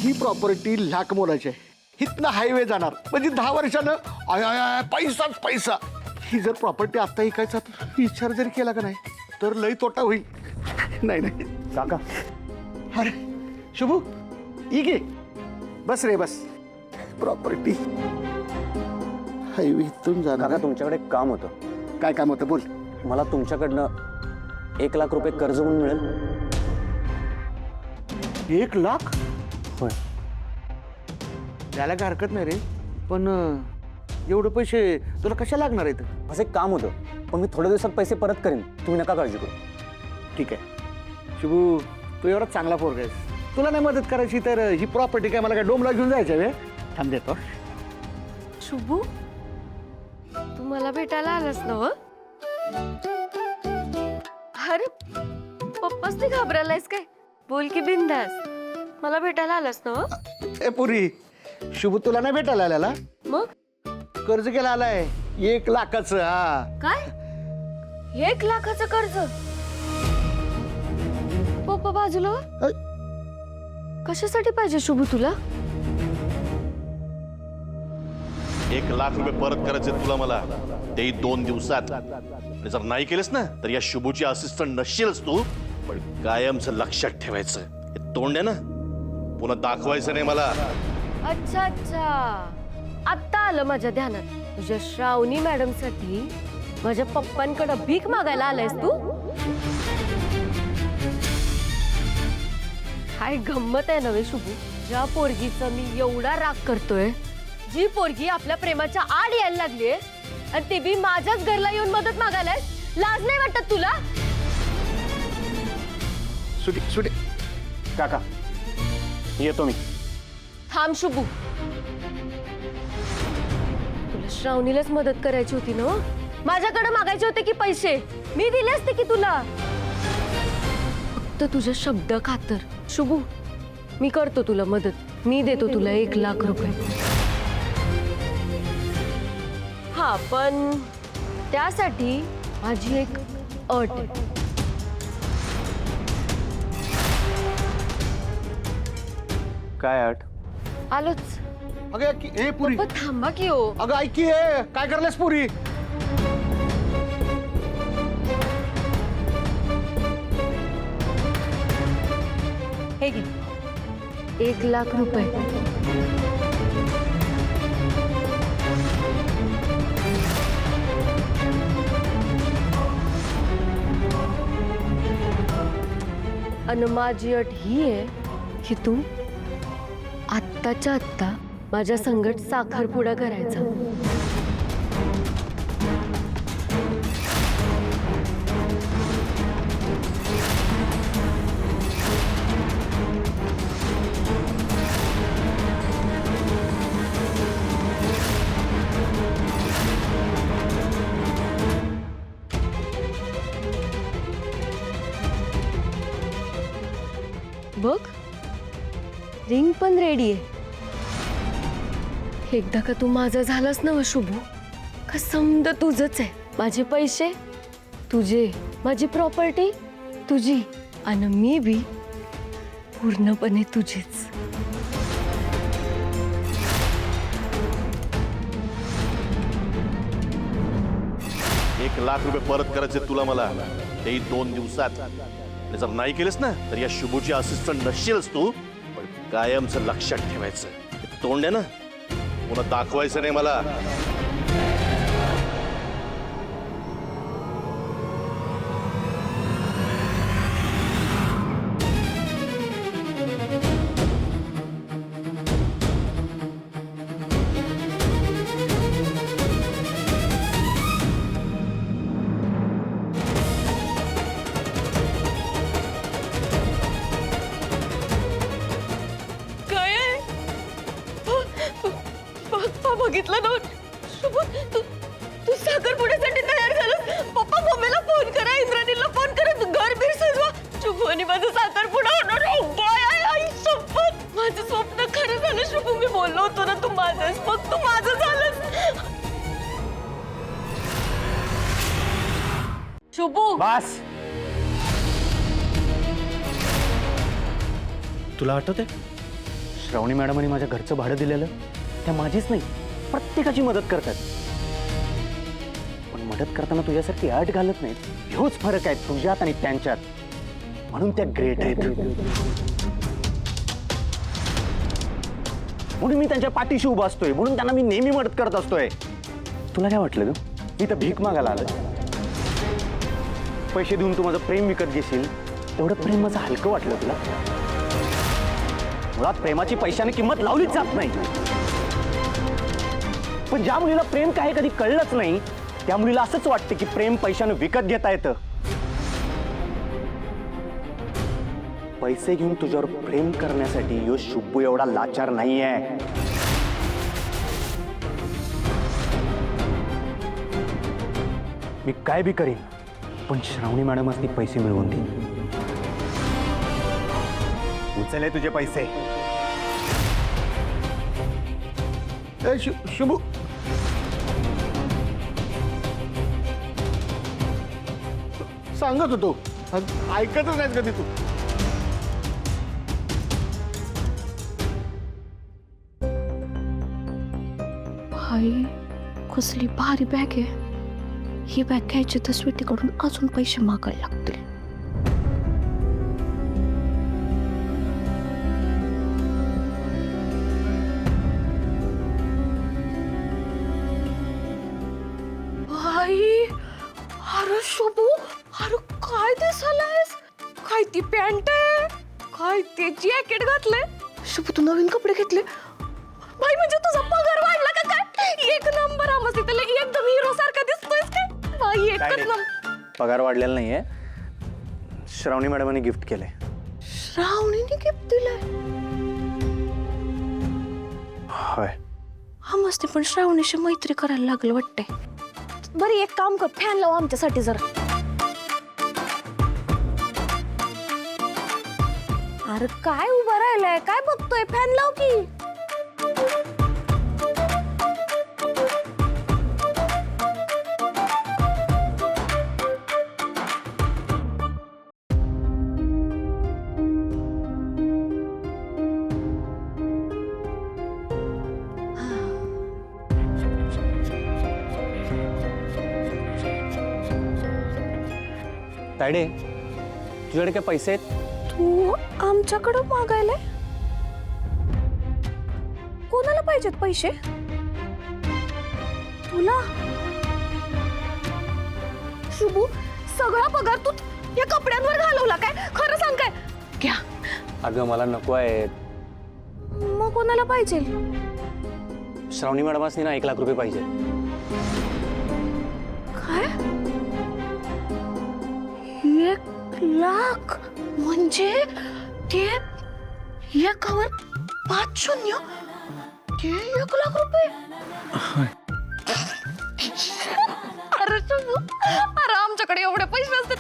ही property lakh मोलाची आहे. इथनं हायवे जाणार म्हणजे 10 वर्षानं आय आय आय पैसाच पैसा. ही जर प्रॉपर्टी आता ऐकायचा विचार जरी केला का नाही तर लई तोटा होईल. नाही नाही काका अरे शुभू इगे बस रे बस. प्रॉपर्टी हायवे इथून जाणार. काका तुमच्याकडे एक काम होतं. काय काम होतं बोल. मला तुमच्याकडनं 1 लाख रुपये कर्ज म्हणून मिळेल? 1 लाख होय. त्याला काय हरकत नाही रे पण एवढे पैसे तुला कशा लागणार आहेत. असं एक काम होतं पण मी थोड्या दिवसात पैसे परत करेन, तुम्ही नका काळजी करू. ठीक आहे शुभू तू एवढा चांगला पोरगा आहेस. तुला नाही मदत करायची तर ही प्रॉपर्टी काय मला काय डोंबला घेऊन जायचं वे. थांब देतो. शुभू तू मला भेटायला आलास ना व? अरे पप्पाच ते घाबरायलायस काय? बोल की बिंदास. मला भेटायला आलास ना व? ए पुरी शुभू तुला नाही भेटायला आल्याला. मग कर्ज केला आलाय 1 लाखाचं. हा काय 1 लाखाचं कर्ज? पप्पा बाजूला व? कशासाठी पाहिजे शुभू तुला? 1 लाख रुपये परत करायचे तुला मला, तेही 2 दिवसात. आणि जर नाही केलेस ना तर या शुभूची असिस्टंट नसशीलच तू, पण कायमचं लक्षात ठेवायचं. हे तोंड आहे ना पुन्हा दाखवायचं नाही मला. अच्छा अच्छा आत्ता आलं माझ्या ध्यानात. तुझ्या श्रावणी मॅडम साठी माझ्या पप्पांकडे भीक मागायला आलायस तू? काय गंमत आहे नव्हे शुभू. ज्या पोरगीचा मी एवढा राग करतोय, जी पोरगी आपल्या प्रेमाच्या आड यायला लागलीये आणि ती बी माझ्याच घरला येऊन मदत मागायलाय, लाज नाही वाटत तुला? सुटी सुटी काका येतो मी. थांब शुभू, तुला श्रावणीलाच मदत करायची होती ना? माझ्याकडे मागायचे होते की पैसे? मी दिले असते की तुला. फक्त तुझ्या शब्द खातर शुभू मी करतो तुला मदत. मी देतो तुला 1 लाख रुपये. हा पण त्यासाठी माझी एक अट आहे. काय अट? आलोच. अगं हे पुरी पप्पा थांबा की हो. अगं ऐक की हे काय करलेस पुरी. हे घे 1 लाख रुपये. आणि माझी अट ही आहे की तू आत्ताच्या आत्ता माझ्या संगट साखरपुडा करायचा. बघ रिंग पण रेडी आहे. एकदा का तू माझा झालास ना व शुभू, का समद तुझंच आहे. माझे पैसे तुझे, माझी प्रॉपर्टी तुझी आणि मी बी पूर्णपणे तुझीच. 1 लाख रुपये परत करायचे तुला मला, तेही 2 दिवसात. आणि जर नाही केलेस ना तर या शुभूची असिस्टंट नसशीलच तू, पण कायमचं लक्षात ठेवायचं. हे तोंड आहे ना पुन्हा दाखवायचं नाही मला. काय आहे? पप्पा बघितलं ना शुभू, तू साखरपुड्यासाठी तयार झालास. पप्पा मम्मीला फोन करा, इंद्राणीला फोन करा, घर बीर सजवा. शुभू आणि माझं साखरपुडा होणार. काय आई शपथ, माझं स्वप्न खरं झालं शुभू. मी बोललो होतो ना तू माझंच, मग तू माझं झालंस. शुभू बस. तुला आठवतंय श्रावणी मॅडमनी माझ्या घरचं भाडं दिलेलं त्या माझीच नाही, प्रत्येकाची मदत करतात. पण मदत करताना तुझ्यासारखी अट घालत नाहीत. ह्योच फरक आहे तुझ्यात आणि त्यांच्यात. म्हणून त्या ग्रेट आहेत. म्हणून मी त्यांच्या पाठीशी उभा असतोय, म्हणून त्यांना मी नेहमी मदत करत असतोय. तुला काय वाटलं ग मी तर भीक मागायला आलं? पैसे देऊन तू माझं प्रेम विकत घेशील तेवढं प्रेम माझं हलकं वाटलं तुला? मुळात प्रेमाची पैशाने किंमत लावलीच जात नाही. पण ज्या मुलीला प्रेम काय कधी कळलंच नाही त्या मुलीला असंच वाटतं की प्रेम पैशाने विकत घेता येतं. पैसे घेऊन तुझ्यावर प्रेम करण्यासाठी यो शुब्बू एवढा लाचार नाहीये. मी काय बी करीन पण श्रावणी मॅडमच ती पैसे मिळवून देईन. उचले तुझे पैसे. ए, शुभू सांगत होतो, ऐकतच नाहीस कधी तू. भाई कसली भारी बॅग आहे ही. बॅग घ्यायची तर स्वीटीकडून अजून पैसे मागायला लागतील. भाई अरे शुभू, अरे काय दिसायलायस? काय ती पॅन्ट आहे, काय ते जॅकेट घातलंय? शुभू तू नवीन कपडे घेतले? भाई म्हणजे तुझा पगार वाढला का काय? एक नंबर आमस तिथले एकदम हिरो सारखा दिसतोयस काय? भाई एकच नंबर. पगार वाढलेला नाहीये, श्रावणी मॅडमने गिफ्ट केलंय. श्रावणीने गिफ्ट दिलंय? होय. आमसने पण श्रावणीशी मैत्री करायला लागलं वाटतंय. बरं एक काम कर, फॅन लाव आमच्यासाठी जरा. अरे काय उभा राहिलाय, काय बघतोय? फॅन लाव की. तायडे तुझ्याकडे काय पैसे आहेत? तू आमच्याकडं मागायलाय? कोणाला पाहिजेत पैसे? तुला? शुभू सगळा पगार तू या कपड्यांवर घालवला काय? खरं सांग काय? घ्या. अगं मला नको आहेत. मग कोणाला पाहिजे? श्रावणी मॅडमासनी ना 1 लाख रुपये पाहिजे. काय? 1 लाख म्हणजे ते एकावर 5 शून्य, ते 1 लाख रुपये. अरे शुभू, अरे आमच्याकडे एवढे पैसे नसतात.